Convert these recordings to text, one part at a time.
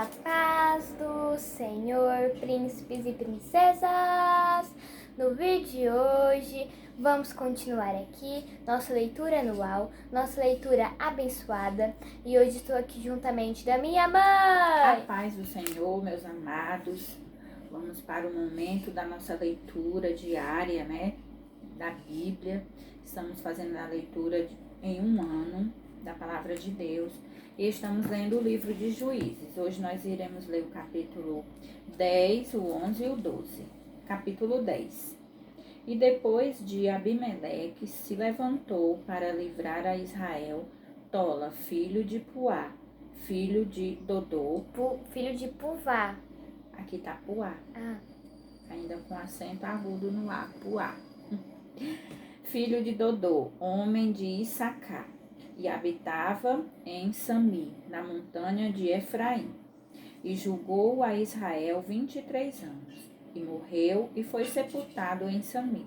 A paz do Senhor, príncipes e princesas! No vídeo de hoje, vamos continuar aqui nossa leitura anual, nossa leitura abençoada. E hoje estou aqui juntamente da minha mãe! A paz do Senhor, meus amados. Vamos para o momento da nossa leitura diária, da Bíblia. Estamos fazendo a leitura em um ano da Palavra de Deus. E estamos lendo o livro de Juízes. Hoje nós iremos ler o capítulo 10, o 11 e o 12. Capítulo 10. E depois de Abimeleque se levantou para livrar a Israel, Tola, filho de Puá, filho de Dodô. Filho de Puvá. Aqui tá Puá. Ainda com acento agudo no A, Puá. Filho de Dodô, homem de Issacar, e habitava em Sami, na montanha de Efraim. E julgou a Israel 23 anos, e morreu e foi sepultado em Sami.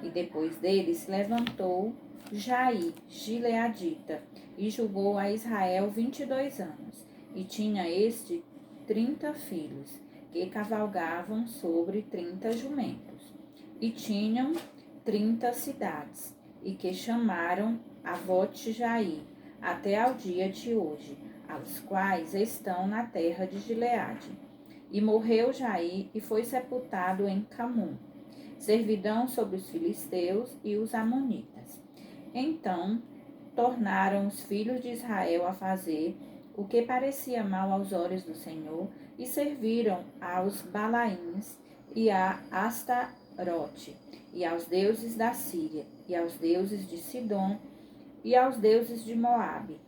E depois dele se levantou Jair, gileadita, e julgou a Israel 22 anos. E tinha este 30 filhos, que cavalgavam sobre 30 jumentos. E tinham 30 cidades, e que chamaram Avote Jair, até ao dia de hoje, aos quais estão na terra de Gileade. E morreu Jair e foi sepultado em Camum, servidão sobre os filisteus e os amonitas. Então tornaram os filhos de Israel a fazer o que parecia mal aos olhos do Senhor, e serviram aos Balaíns e a Astarote, e aos deuses da Síria, e aos deuses de Sidom, e aos deuses de Moabe,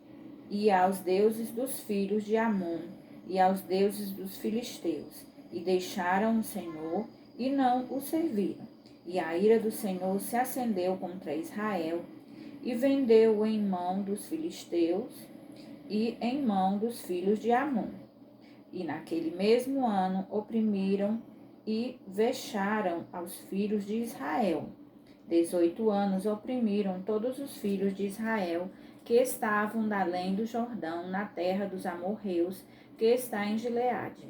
e aos deuses dos filhos de Amon, e aos deuses dos filisteus, e deixaram o Senhor, e não o serviram. E a ira do Senhor se acendeu contra Israel, e vendeu-o em mão dos filisteus, e em mão dos filhos de Amon. E naquele mesmo ano oprimiram e vexaram aos filhos de Israel. 18 anos oprimiram todos os filhos de Israel que estavam da além do Jordão, na terra dos amorreus, que está em Gileade.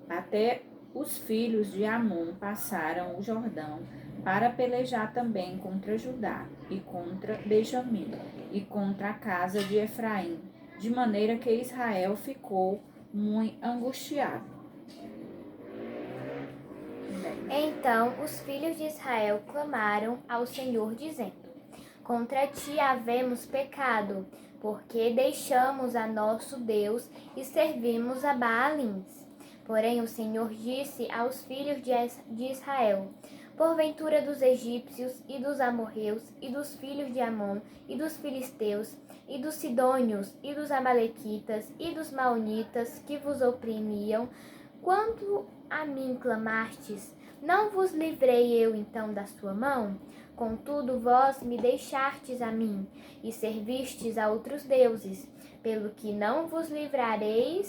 Até os filhos de Amon passaram o Jordão para pelejar também contra Judá e contra Benjamim e contra a casa de Efraim, de maneira que Israel ficou muito angustiado. Então os filhos de Israel clamaram ao Senhor, dizendo: Contra ti havemos pecado, porque deixamos a nosso Deus e servimos a Baalins. Porém o Senhor disse aos filhos de Israel: Porventura dos egípcios e dos amorreus e dos filhos de Amon e dos filisteus e dos sidônios e dos amalequitas e dos maonitas que vos oprimiam, quando a mim clamastes, não vos livrei eu então da sua mão? Contudo, vós me deixastes a mim, e servistes a outros deuses, pelo que não vos livrarei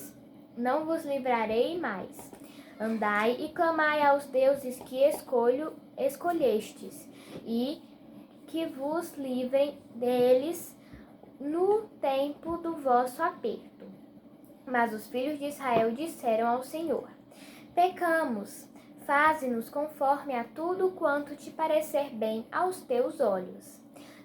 mais. Andai e clamai aos deuses que escolhestes, e que vos livrem deles no tempo do vosso aperto. Mas os filhos de Israel disseram ao Senhor: Pecamos, faze-nos conforme a tudo quanto te parecer bem aos teus olhos.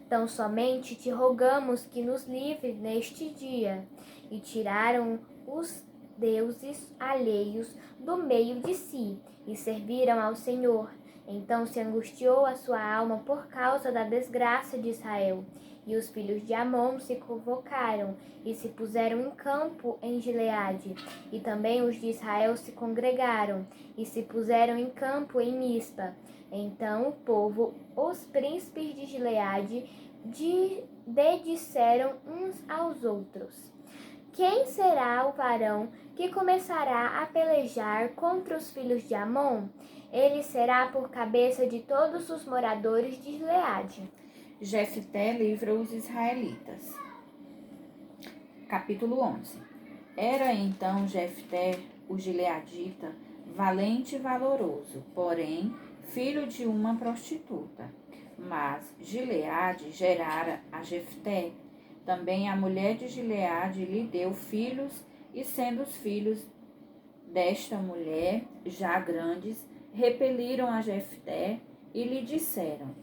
Tão somente te rogamos que nos livre neste dia. E tiraram os deuses alheios do meio de si, e serviram ao Senhor. Então se angustiou a sua alma por causa da desgraça de Israel. E os filhos de Amon se convocaram e se puseram em campo em Gileade. E também os de Israel se congregaram e se puseram em campo em Mispa. Então o povo, os príncipes de Gileade, disseram uns aos outros: Quem será o varão que começará a pelejar contra os filhos de Amon? Ele será por cabeça de todos os moradores de Gileade. Jefté livra os israelitas. Capítulo 11. Era então Jefté, o gileadita, valente e valoroso, porém filho de uma prostituta. Mas Gileade gerara a Jefté. Também a mulher de Gileade lhe deu filhos, e sendo os filhos desta mulher, já grandes, repeliram a Jefté e lhe disseram: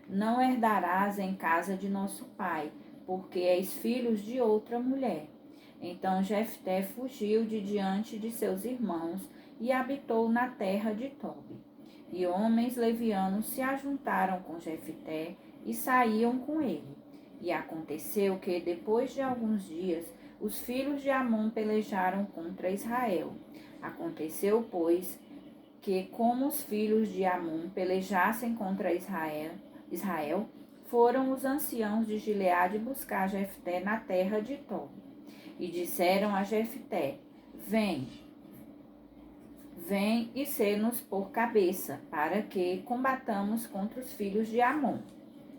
não herdarás em casa de nosso pai, porque és filhos de outra mulher. Então Jefté fugiu de diante de seus irmãos e habitou na terra de Tobi. E homens levianos se ajuntaram com Jefté e saíam com ele. E aconteceu que, depois de alguns dias, os filhos de Amon pelejaram contra Israel. Aconteceu, pois, que como os filhos de Amon pelejassem contra Israel, foram os anciãos de Gileade buscar Jefté na terra de Tobi. E disseram a Jefté: Vem e sê-nos por cabeça, para que combatamos contra os filhos de Amon.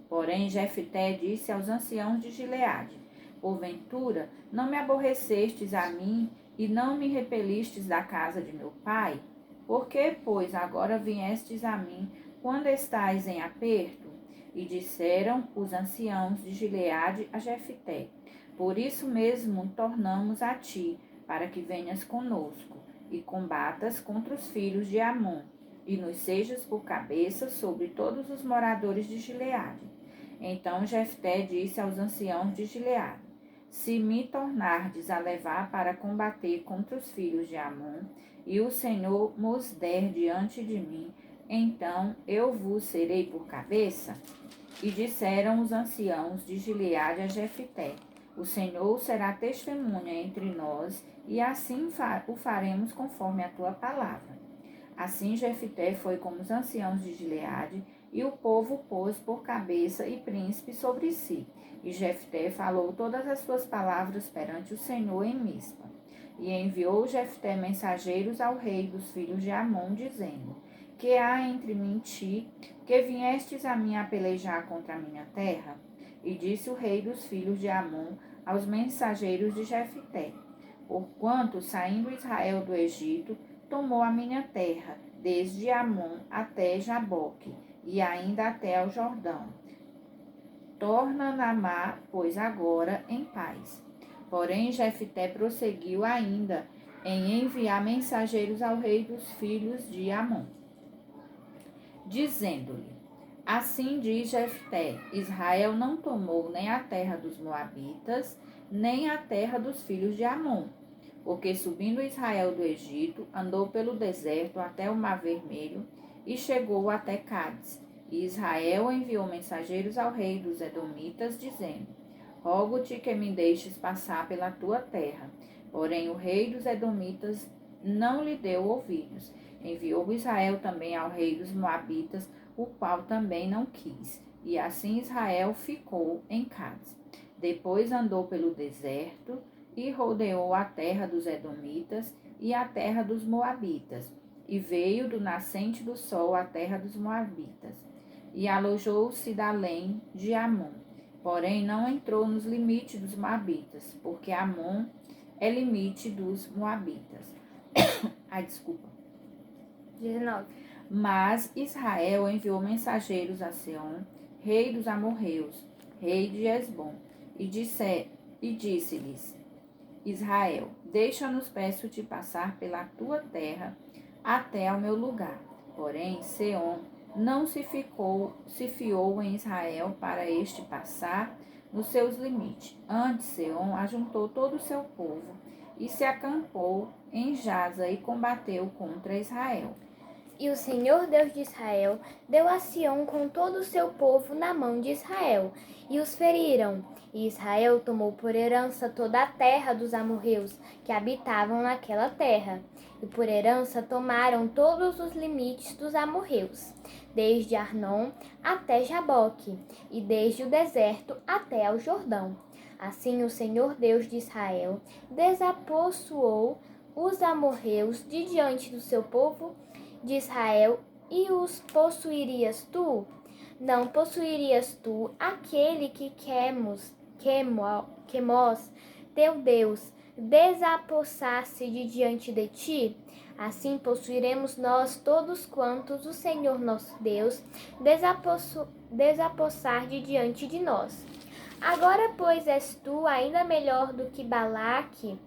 Porém Jefté disse aos anciãos de Gileade: porventura não me aborrecestes a mim e não me repelistes da casa de meu pai? Por que, pois, agora viestes a mim quando estais em aperto? E disseram os anciãos de Gileade a Jefté: por isso mesmo tornamos a ti, para que venhas conosco e combatas contra os filhos de Amon, e nos sejas por cabeça sobre todos os moradores de Gileade. Então Jefté disse aos anciãos de Gileade: se me tornardes a levar para combater contra os filhos de Amon, e o Senhor mos der diante de mim, então eu vos serei por cabeça? E disseram os anciãos de Gileade a Jefté: o Senhor será testemunha entre nós, e assim o faremos conforme a tua palavra. Assim Jefté foi com os anciãos de Gileade, e o povo pôs por cabeça e príncipe sobre si. E Jefté falou todas as suas palavras perante o Senhor em Mispa. E enviou Jefté mensageiros ao rei dos filhos de Amon, dizendo: que há entre mim e ti, que viestes a mim a pelejar contra a minha terra? E disse o rei dos filhos de Amon aos mensageiros de Jefté: porquanto, saindo Israel do Egito, tomou a minha terra, desde Amon até Jaboque, e ainda até ao Jordão. Torna Naamá, pois, agora em paz. Porém Jefté prosseguiu ainda em enviar mensageiros ao rei dos filhos de Amon, dizendo-lhe: assim diz Jefté: Israel não tomou nem a terra dos Moabitas, nem a terra dos filhos de Amon, porque subindo Israel do Egito, andou pelo deserto até o Mar Vermelho e chegou até Cádiz. E Israel enviou mensageiros ao rei dos Edomitas, dizendo: rogo-te que me deixes passar pela tua terra. Porém o rei dos Edomitas não lhe deu ouvidos. Enviou Israel também ao rei dos Moabitas, o qual também não quis. E assim Israel ficou em Cádiz. Depois andou pelo deserto e rodeou a terra dos Edomitas e a terra dos Moabitas. E veio do nascente do sol à terra dos Moabitas. E alojou-se da além de Amon. Porém não entrou nos limites dos Moabitas, porque Amon é limite dos Moabitas. Desculpa. 19. Mas Israel enviou mensageiros a Seom, rei dos amorreus, rei de Hesbom, e disse-lhes: Israel, deixa-nos, peço-te, passar pela tua terra até ao meu lugar. Porém Seom não se fiou em Israel para este passar nos seus limites. Antes Seom ajuntou todo o seu povo e se acampou em Jaza e combateu contra Israel. E o Senhor Deus de Israel deu a Sião com todo o seu povo na mão de Israel, e os feriram. E Israel tomou por herança toda a terra dos amorreus que habitavam naquela terra. E por herança tomaram todos os limites dos amorreus, desde Arnon até Jaboque, e desde o deserto até ao Jordão. Assim o Senhor Deus de Israel desapossuou os amorreus de diante do seu povo de Israel, e os possuirias tu? Não possuirias tu aquele que Quemos, teu Deus, desapossasse de diante de ti? Assim possuiremos nós todos quantos o Senhor nosso Deus desapossar de diante de nós. Agora, pois, és tu ainda melhor do que Balaque,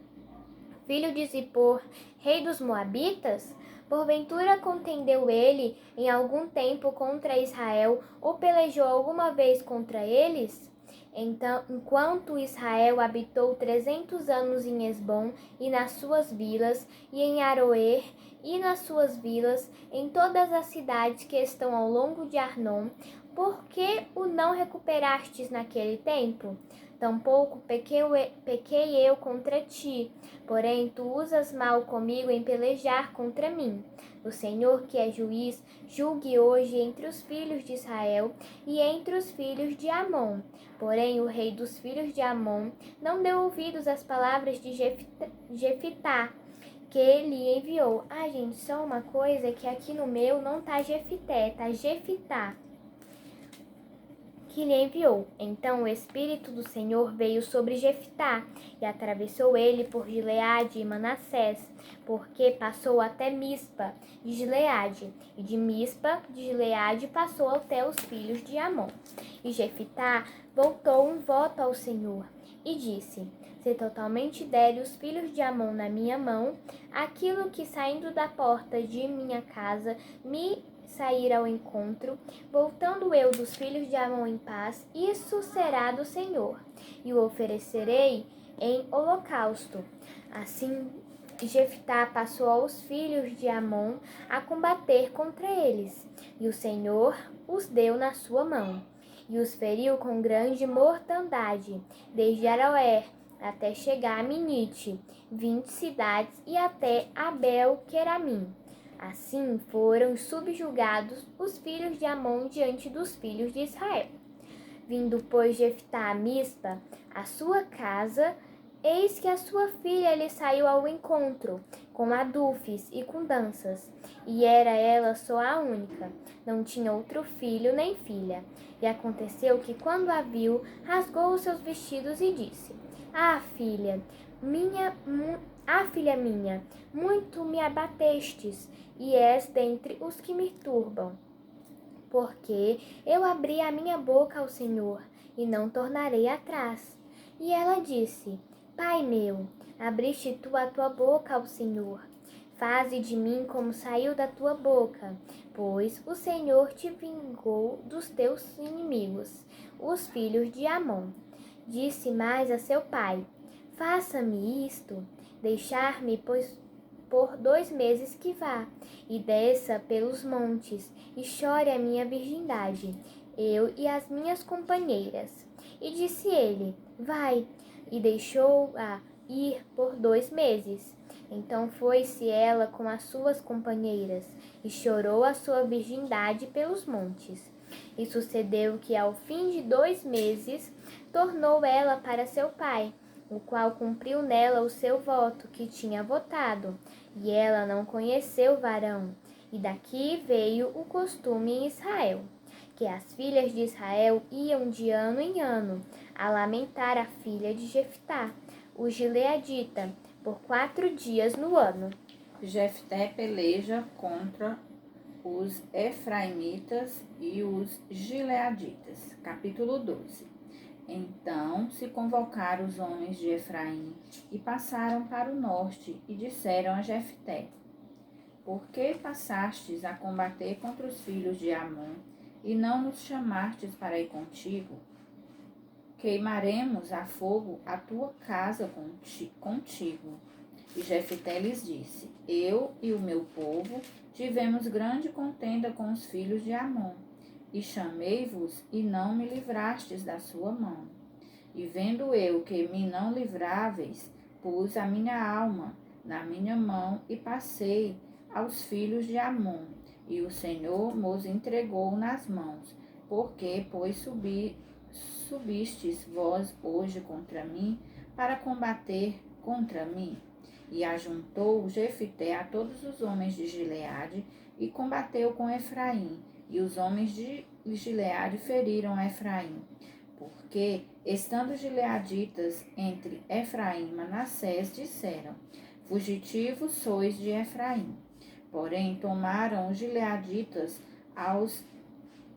filho de Zippor, rei dos Moabitas? Porventura contendeu ele em algum tempo contra Israel, ou pelejou alguma vez contra eles? Então, enquanto Israel habitou 300 anos em Esbom e nas suas vilas, e em Aroer e nas suas vilas, em todas as cidades que estão ao longo de Arnon, por que o não recuperastes naquele tempo? Tampouco pequei eu contra ti, porém tu usas mal comigo em pelejar contra mim. O Senhor, que é juiz, julgue hoje entre os filhos de Israel e entre os filhos de Amon. Porém, o rei dos filhos de Amon não deu ouvidos às palavras de Jefitá, que lhe enviou. Gente, só uma coisa que aqui no meu não tá Jefité, tá Jefitá, que lhe enviou. Então o Espírito do Senhor veio sobre Jefitá e atravessou ele por Gileade e Manassés, porque passou até Mispa de Gileade, e de Mispa de Gileade passou até os filhos de Amon. E Jefitá voltou um voto ao Senhor e disse: se totalmente derem os filhos de Amon na minha mão, aquilo que saindo da porta de minha casa me sair ao encontro, voltando eu dos filhos de Amon em paz, isso será do Senhor, e o oferecerei em holocausto. Assim, Jefitá passou aos filhos de Amon a combater contra eles, e o Senhor os deu na sua mão, e os feriu com grande mortandade, desde Aroer até chegar a Minite, 20 cidades, e até Abel-Queramim. Assim foram subjugados os filhos de Amon diante dos filhos de Israel. Vindo, pois, Jefitá a Mispa, a sua casa, eis que a sua filha lhe saiu ao encontro, com adufes e com danças. E era ela só a única, não tinha outro filho nem filha. E aconteceu que, quando a viu, rasgou os seus vestidos e disse: filha minha, muito me abatestes, e és dentre os que me turbam. Porque eu abri a minha boca ao Senhor, e não tornarei atrás. E ela disse: Pai meu, abriste tu a tua boca ao Senhor. Faze de mim como saiu da tua boca, pois o Senhor te vingou dos teus inimigos, os filhos de Amon. Disse mais a seu pai: faça-me isto, deixar-me, pois por 2 meses que vá, e desça pelos montes, e chore a minha virgindade, eu e as minhas companheiras. E disse ele: vai, e deixou-a ir por 2 meses. Então foi-se ela com as suas companheiras, e chorou a sua virgindade pelos montes. E sucedeu que, ao fim de 2 meses, tornou ela para seu pai, o qual cumpriu nela o seu voto que tinha votado, e ela não conheceu varão. E daqui veio o costume em Israel, que as filhas de Israel iam de ano em ano a lamentar a filha de Jefitá, o gileadita, por 4 dias no ano. Jefté peleja contra os efraimitas e os gileaditas. Capítulo 12. Então se convocaram os homens de Efraim e passaram para o norte e disseram a Jefté: por que passastes a combater contra os filhos de Amon e não nos chamastes para ir contigo? Queimaremos a fogo a tua casa contigo. E Jefté lhes disse: eu e o meu povo tivemos grande contenda com os filhos de Amon, e chamei-vos e não me livrastes da sua mão. E vendo eu que me não livráveis, pus a minha alma na minha mão e passei aos filhos de Amon, e o Senhor nos entregou nas mãos. Porque, pois, subistes vós hoje contra mim, para combater contra mim? E ajuntou Jefté a todos os homens de Gileade, e combateu com Efraim, e os homens de Gileade feriram a Efraim. Porque, estando os gileaditas entre Efraim e Manassés, disseram: fugitivos sois de Efraim. Porém, tomaram os gileaditas aos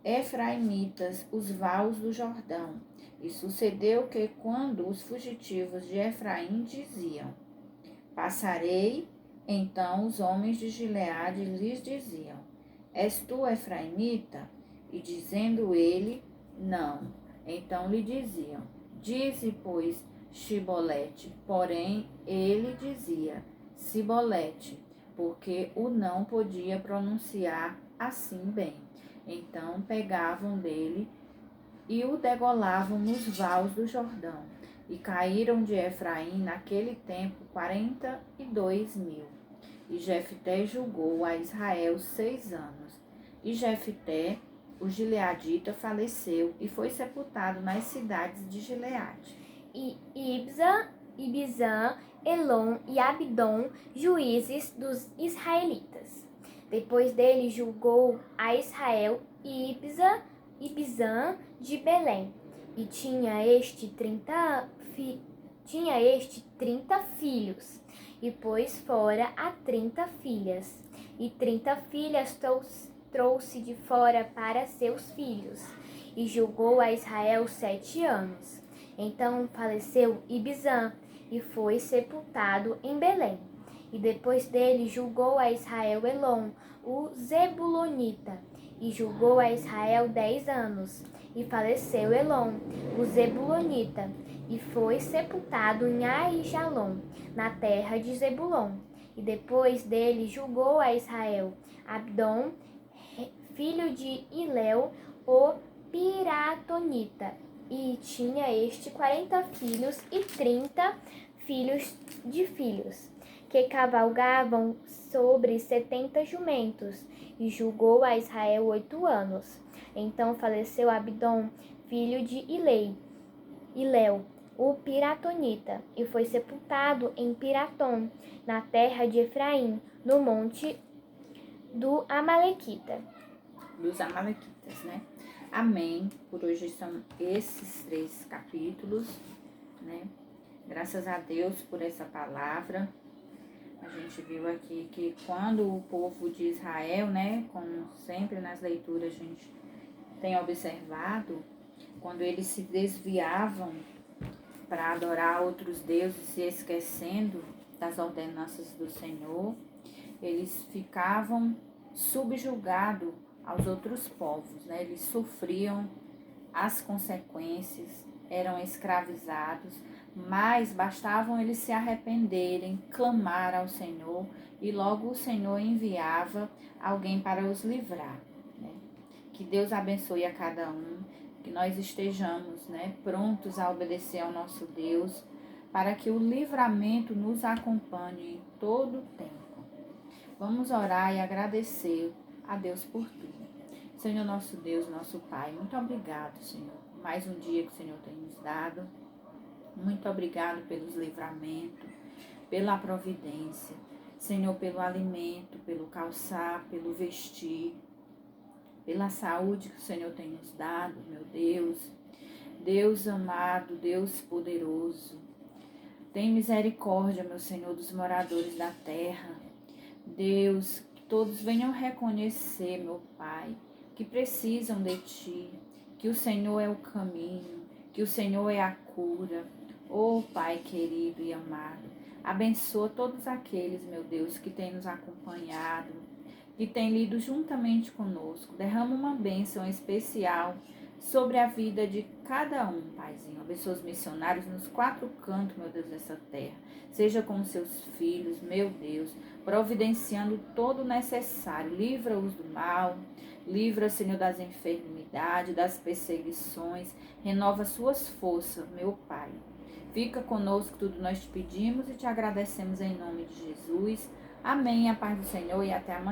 efraimitas os vales do Jordão. E sucedeu que, quando os fugitivos de Efraim diziam: Passarei. Então os homens de Gileade lhes diziam: És tu efraimita? E dizendo ele: Não. Então lhe diziam: Dize, pois, Shibolete. Porém ele dizia Sibolete, porque o não podia pronunciar assim bem. Então pegavam dele e o degolavam nos vales do Jordão. E caíram de Efraim naquele tempo 42.000. E Jefté julgou a Israel 6 anos. E Jefté, o gileadita, faleceu e foi sepultado nas cidades de Gileade. E Ibzan, Elon e Abdon, juízes dos israelitas. Depois dele julgou a Israel Ibzan de Belém. E tinha este 30 filhos, e pôs fora a 30 filhas. E 30 filhas trouxe de fora para seus filhos. E julgou a Israel 7 anos. Então faleceu Ibzan e foi sepultado em Belém. E depois dele julgou a Israel Elon, o Zebulonita, e julgou a Israel 10 anos. E faleceu Elon, o Zebulonita, e foi sepultado em Aijalon, na terra de Zebulon. E depois dele julgou a Israel Abdon, filho de Hilel, o Piratonita, e tinha este 40 filhos e 30 filhos de filhos, que cavalgavam sobre 70 jumentos, e julgou a Israel 8 anos. Então faleceu Abdon, filho de Hilel, o Piratonita, e foi sepultado em Piratom, na terra de Efraim, no monte do Amalequita. Dos Amalequitas, né? Amém. Por hoje são esses 3 capítulos, né? Graças a Deus por essa palavra. A gente viu aqui que quando o povo de Israel, né, como sempre nas leituras a gente tem observado, quando eles se desviavam para adorar outros deuses, se esquecendo das ordenanças do Senhor, eles ficavam subjugados aos outros povos, né? Eles sofriam as consequências, eram escravizados, mas bastavam eles se arrependerem, clamar ao Senhor, e logo o Senhor enviava alguém para os livrar, né? Que Deus abençoe a cada um, que nós estejamos, né, prontos a obedecer ao nosso Deus, para que o livramento nos acompanhe em todo o tempo. Vamos orar e agradecer a Deus por tudo. Senhor nosso Deus, nosso Pai, muito obrigado, Senhor, por mais um dia que o Senhor tem nos dado. Muito obrigado pelos livramentos, pela providência, Senhor, pelo alimento, pelo calçar, pelo vestir, pela saúde que o Senhor tem nos dado, meu Deus. Deus amado, Deus poderoso, tem misericórdia, meu Senhor, dos moradores da terra. Deus, que todos venham reconhecer, meu Pai, que precisam de Ti, que o Senhor é o caminho, que o Senhor é a cura. Oh, Pai querido e amado, abençoa todos aqueles, meu Deus, que têm nos acompanhado, que têm lido juntamente conosco. Derrama uma bênção especial sobre a vida de cada um, Paizinho. Abençoa os missionários nos 4 cantos, meu Deus, dessa terra. Seja com seus filhos, meu Deus, providenciando todo o necessário. Livra-os do mal, livra, Senhor, das enfermidades, das perseguições. Renova suas forças, meu Pai. Fica conosco, tudo nós te pedimos e te agradecemos em nome de Jesus. Amém. A paz do Senhor e até amanhã.